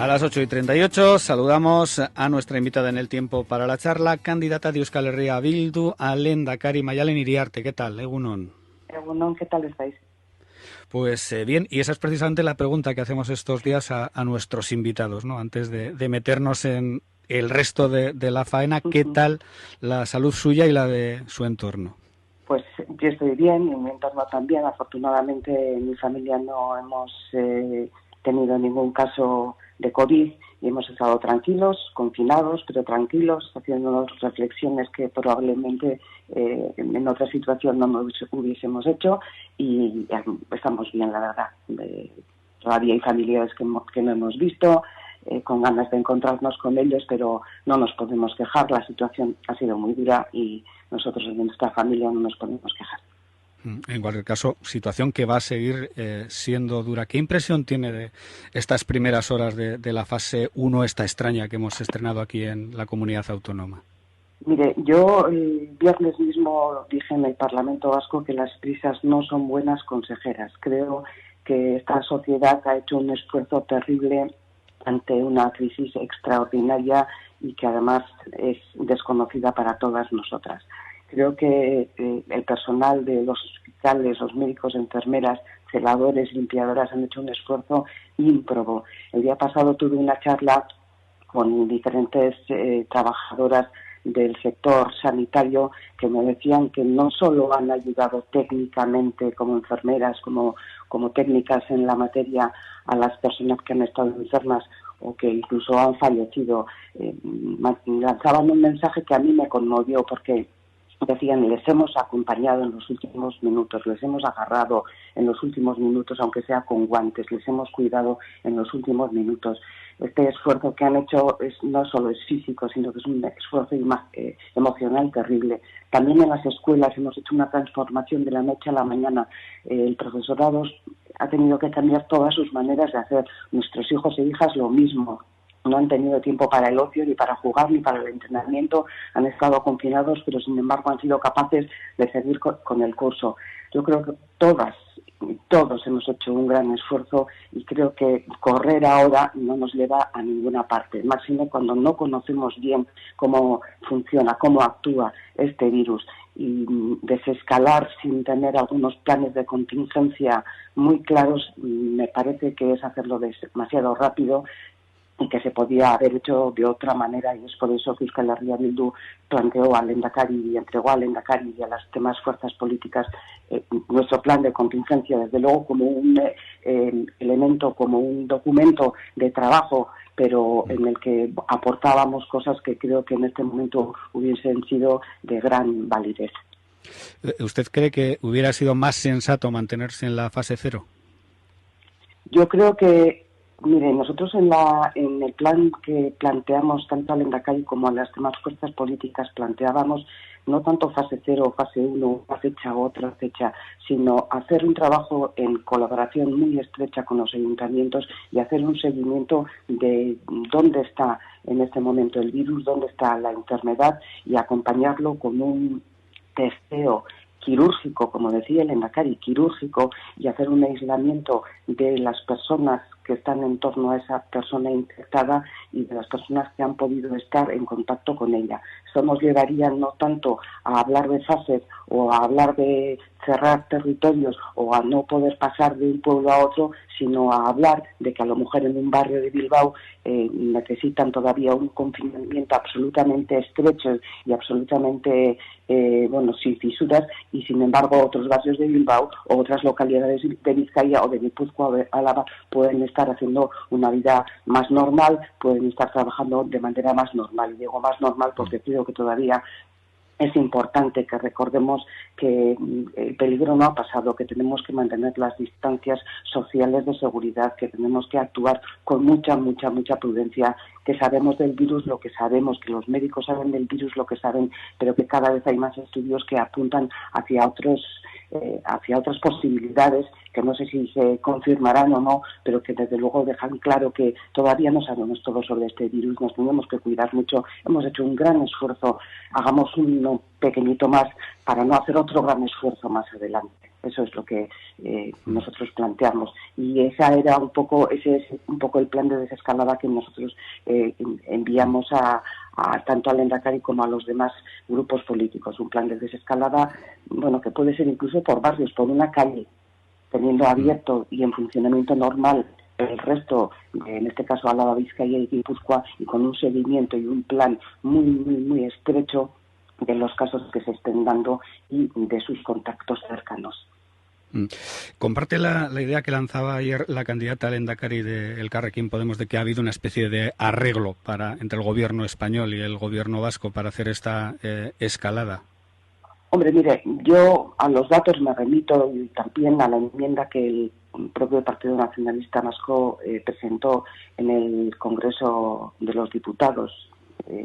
A las 8:38 saludamos a nuestra invitada en el tiempo para la charla, candidata de Euskal Herria Bildu a Lehendakari, Maddalen Iriarte. ¿Qué tal, Egunon? Egunon, ¿qué tal estáis? Pues bien, y esa es precisamente la pregunta que hacemos estos días a nuestros invitados, ¿no? Antes de meternos en el resto de la faena, ¿qué tal la salud suya y la de su entorno? Pues yo estoy bien y mi entorno también. Afortunadamente en mi familia no hemos tenido ningún caso de COVID y hemos estado tranquilos, confinados, pero tranquilos, haciendo reflexiones que probablemente en otra situación no nos hubiésemos hecho y estamos bien, la verdad. Todavía hay familiares que no hemos visto, con ganas de encontrarnos con ellos, pero no nos podemos quejar. La situación ha sido muy dura y nosotros en nuestra familia no nos podemos quejar. En cualquier caso, situación que va a seguir siendo dura. ¿Qué impresión tiene de estas primeras horas de la fase 1, esta extraña que hemos estrenado aquí en la comunidad autónoma? Mire, yo el viernes mismo dije en el Parlamento Vasco que las prisas no son buenas consejeras. Creo que esta sociedad ha hecho un esfuerzo terrible ante una crisis extraordinaria y que además es desconocida para todas nosotras. Creo que el personal de los hospitales, los médicos, enfermeras, celadores, limpiadoras han hecho un esfuerzo ímprobo. El día pasado tuve una charla con diferentes trabajadoras del sector sanitario que me decían que no solo han ayudado técnicamente como enfermeras, como técnicas en la materia a las personas que han estado enfermas o que incluso han fallecido. Lanzaban un mensaje que a mí me conmovió porque decían, les hemos acompañado en los últimos minutos, les hemos agarrado en los últimos minutos, aunque sea con guantes, les hemos cuidado en los últimos minutos. Este esfuerzo que han hecho no solo es físico, sino que es un esfuerzo emocional terrible. También en las escuelas hemos hecho una transformación de la noche a la mañana. El profesorado ha tenido que cambiar todas sus maneras de hacer. Nuestros hijos e hijas lo mismo. No han tenido tiempo para el ocio, ni para jugar, ni para el entrenamiento. Han estado confinados, pero sin embargo han sido capaces de seguir con el curso. Yo creo que todos hemos hecho un gran esfuerzo y creo que correr ahora no nos lleva a ninguna parte. Máximo cuando no conocemos bien cómo funciona, cómo actúa este virus. Y desescalar sin tener algunos planes de contingencia muy claros me parece que es hacerlo demasiado rápido y que se podía haber hecho de otra manera, y es por eso que Euskal Herria Bildu planteó al Lehendakari y entregó al Lehendakari y a las demás fuerzas políticas nuestro plan de contingencia, desde luego como un elemento, como un documento de trabajo, pero en el que aportábamos cosas que creo que en este momento hubiesen sido de gran validez. ¿Usted cree que hubiera sido más sensato mantenerse en la fase 0? Yo creo que, mire, nosotros en el plan que planteamos tanto al Lehendakari como a las demás fuerzas políticas planteábamos no tanto fase 0 o fase 1, una fecha u otra fecha, sino hacer un trabajo en colaboración muy estrecha con los ayuntamientos y hacer un seguimiento de dónde está en este momento el virus, dónde está la enfermedad y acompañarlo con un testeo quirúrgico, como decía el Lehendakari, quirúrgico, y hacer un aislamiento de las personas que están en torno a esa persona infectada y de las personas que han podido estar en contacto con ella. Eso nos llevaría no tanto a hablar de fases o a hablar de cerrar territorios o a no poder pasar de un pueblo a otro, sino a hablar de que a lo mejor en un barrio de Bilbao necesitan todavía un confinamiento absolutamente estrecho y absolutamente sin fisuras, y sin embargo otros barrios de Bilbao o otras localidades de Vizcaya o de Guipúzcoa o de Álava pueden estar haciendo una vida más normal, pueden estar trabajando de manera más normal. Y digo más normal porque creo que todavía es importante que recordemos que el peligro no ha pasado, que tenemos que mantener las distancias sociales de seguridad, que tenemos que actuar con mucha prudencia, que sabemos del virus lo que sabemos, que los médicos saben del virus lo que saben, pero que cada vez hay más estudios que apuntan hacia otras posibilidades que no sé si se confirmarán o no, pero que desde luego dejan claro que todavía no sabemos todo sobre este virus, nos tenemos que cuidar mucho, hemos hecho un gran esfuerzo, hagamos uno pequeñito más para no hacer otro gran esfuerzo más adelante. Eso es lo que nosotros planteamos. Y ese es un poco el plan de desescalada que nosotros enviamos tanto al Lehendakari como a los demás grupos políticos. Un plan de desescalada, bueno, que puede ser incluso por barrios, por una calle, teniendo abierto y en funcionamiento normal el resto, en este caso Álava, Vizcaya y Guipúzcoa, y con un seguimiento y un plan muy, muy, muy estrecho de los casos que se estén dando y de sus contactos cercanos. ¿Comparte la idea que lanzaba ayer la candidata al Lehendakari de Elkarrekin Podemos de que ha habido una especie de arreglo entre el gobierno español y el gobierno vasco para hacer esta escalada? Hombre, mire, yo a los datos me remito y también a la enmienda que el propio Partido Nacionalista Vasco presentó en el Congreso de los Diputados.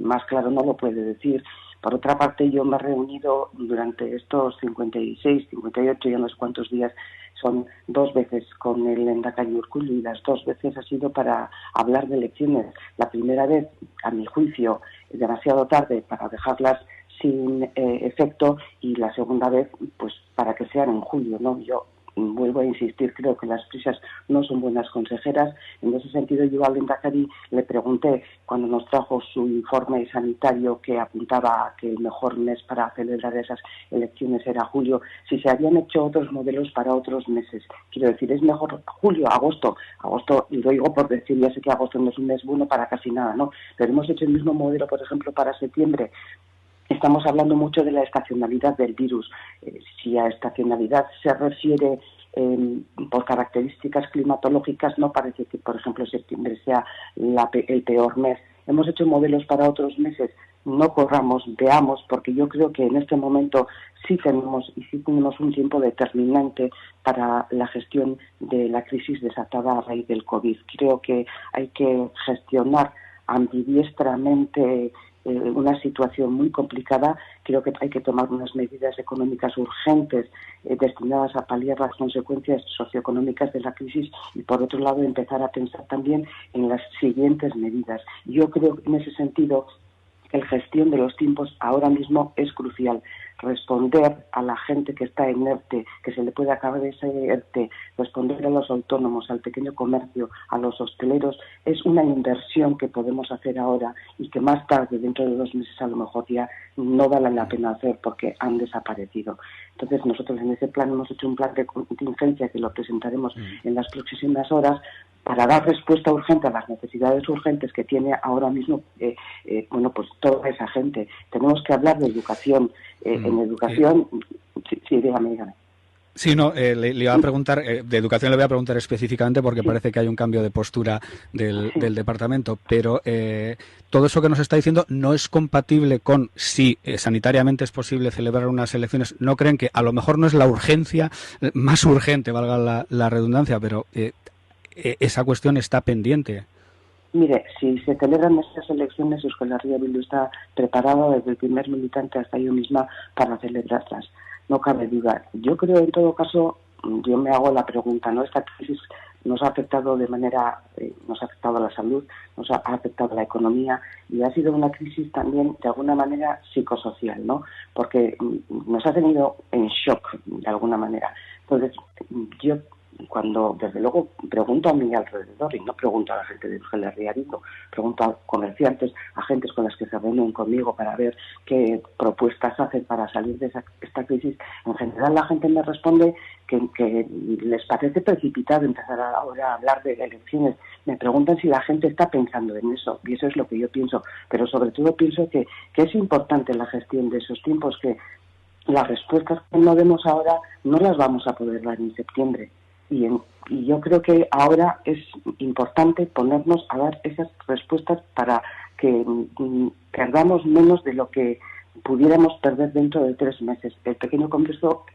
Más claro no lo puede decir. Por otra parte, yo me he reunido durante estos 56, 58 y unos cuantos días, son 2 veces con el Lehendakari Urkullu, y las 2 veces ha sido para hablar de elecciones. La primera vez, a mi juicio, demasiado tarde para dejarlas sin efecto, y la segunda vez, pues para que sean en julio, ¿no? Yo vuelvo a insistir, creo que las prisas no son buenas consejeras. En ese sentido, yo al Lehendakari le pregunté, cuando nos trajo su informe sanitario que apuntaba a que el mejor mes para celebrar esas elecciones era julio, si se habían hecho otros modelos para otros meses. Quiero decir, es mejor julio, agosto, y lo digo por decir, ya sé que agosto no es un mes bueno para casi nada, ¿no? Pero hemos hecho el mismo modelo, por ejemplo, para septiembre. Estamos hablando mucho de la estacionalidad del virus. Si a estacionalidad se refiere por características climatológicas, no parece que, por ejemplo, septiembre sea el peor mes. Hemos hecho modelos para otros meses. No corramos, veamos, porque yo creo que en este momento sí tenemos un tiempo determinante para la gestión de la crisis desatada a raíz del COVID. Creo que hay que gestionar ambidiestramente una situación muy complicada. Creo que hay que tomar unas medidas económicas urgentes destinadas a paliar las consecuencias socioeconómicas de la crisis, y por otro lado empezar a pensar también en las siguientes medidas. Yo creo que en ese sentido que la gestión de los tiempos ahora mismo es crucial. Responder a la gente que está en ERTE, que se le puede acabar ese ERTE, responder a los autónomos, al pequeño comercio, a los hosteleros, es una inversión que podemos hacer ahora y que más tarde, dentro de 2 meses, a lo mejor ya no vale la pena hacer porque han desaparecido. Entonces nosotros en ese plan hemos hecho un plan de contingencia que lo presentaremos en las próximas horas, para dar respuesta urgente a las necesidades urgentes que tiene ahora mismo pues toda esa gente. Tenemos que hablar de educación. En educación, sí, dígame. Sí, no, le iba a preguntar, de educación le voy a preguntar específicamente porque parece que hay un cambio de postura del departamento, pero todo eso que nos está diciendo no es compatible con si sanitariamente es posible celebrar unas elecciones. ¿No creen que a lo mejor no es la urgencia más urgente, valga la redundancia, pero esa cuestión está pendiente? Mire, si se celebran estas elecciones, Euskal Herria Bildu está preparada desde el primer militante hasta yo misma para celebrarlas. No cabe duda. Yo creo, en todo caso, yo me hago la pregunta, ¿no? Esta crisis nos ha afectado nos ha afectado a la salud, nos ha afectado a la economía, y ha sido una crisis también, de alguna manera, psicosocial, ¿no? Porque nos ha tenido en shock, de alguna manera. Entonces, yo, cuando desde luego pregunto a mi alrededor, y no pregunto a la gente de Euskal Herria Bildu, pregunto a comerciantes, a gentes con las que se reúnen conmigo para ver qué propuestas hacen para salir de esta crisis, en general la gente me responde que les parece precipitado empezar ahora a hablar de elecciones. Me preguntan si la gente está pensando en eso, y eso es lo que yo pienso, pero sobre todo pienso que es importante la gestión de esos tiempos, que las respuestas que no demos ahora no las vamos a poder dar en septiembre. Y yo creo que ahora es importante ponernos a dar esas respuestas para que perdamos menos de lo que pudiéramos perder dentro de 3 meses. El pequeño comercio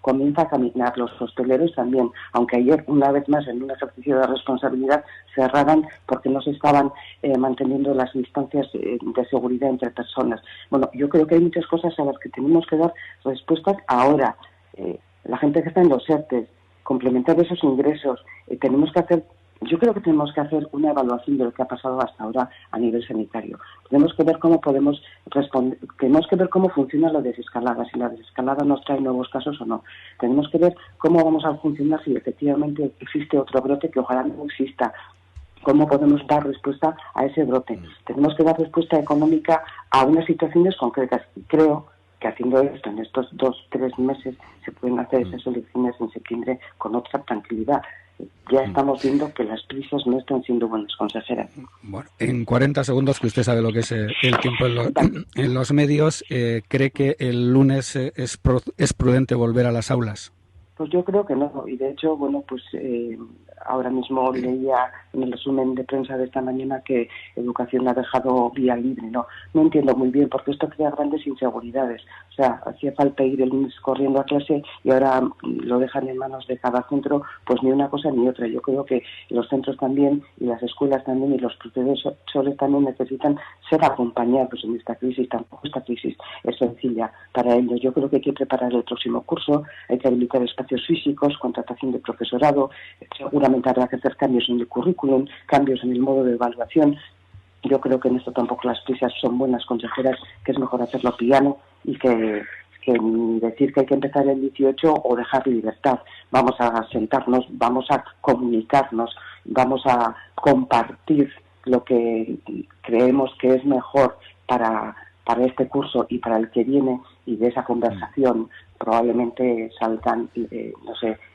comienza a caminar, los hosteleros también, aunque ayer, una vez más, en un ejercicio de responsabilidad, cerraran porque no se estaban manteniendo las distancias de seguridad entre personas. Bueno, yo creo que hay muchas cosas a las que tenemos que dar respuestas ahora. La gente que está en los ERTE, complementar esos ingresos. Tenemos que hacer Yo creo que tenemos que hacer una evaluación de lo que ha pasado hasta ahora a nivel sanitario. Tenemos que ver cómo podemos responder, tenemos que ver cómo funciona la desescalada, si la desescalada nos trae nuevos casos o no. Tenemos que ver cómo vamos a funcionar si efectivamente existe otro brote, que ojalá no exista. Cómo podemos dar respuesta a ese brote. Tenemos que dar respuesta económica a unas situaciones concretas. Y creo que haciendo esto en estos 2-3 meses se pueden hacer esas elecciones en septiembre con otra tranquilidad. Ya estamos viendo que las prisas no están siendo buenas consejeras. Bueno, en 40 segundos, que usted sabe lo que es el tiempo en los medios, ¿cree que el lunes es prudente volver a las aulas? Pues yo creo que no, y de hecho, bueno, pues ahora mismo leía en el resumen de prensa de esta mañana que Educación ha dejado vía libre, ¿no? No entiendo muy bien, porque esto crea grandes inseguridades. O sea, hacía falta ir el lunes corriendo a clase y ahora lo dejan en manos de cada centro, pues ni una cosa ni otra. Yo creo que los centros también, y las escuelas también, y los profesores también necesitan ser acompañados en esta crisis. Tampoco esta crisis es sencilla para ellos. Yo creo que hay que preparar el próximo curso, hay que habilitar espacios físicos, contratación de profesorado, seguramente habrá que hacer cambios en el currículum, cambios en el modo de evaluación. Yo creo que en esto tampoco las prisas son buenas consejeras, que es mejor hacerlo piano y que decir que hay que empezar el 18 o dejar libertad. Vamos a sentarnos, vamos a comunicarnos, vamos a compartir lo que creemos que es mejor para este curso y para el que viene, y de esa conversación probablemente salgan,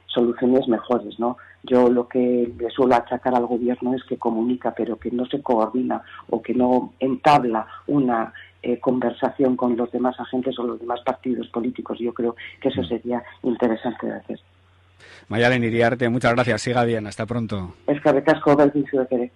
soluciones mejores, ¿no? Yo lo que le suelo achacar al gobierno es que comunica, pero que no se coordina o que no entabla una conversación con los demás agentes o los demás partidos políticos. Yo creo que eso sería interesante de hacer. Mayalen Iriarte, muchas gracias. Siga bien. Hasta pronto. Eskerrik asko, berdin zuek ere.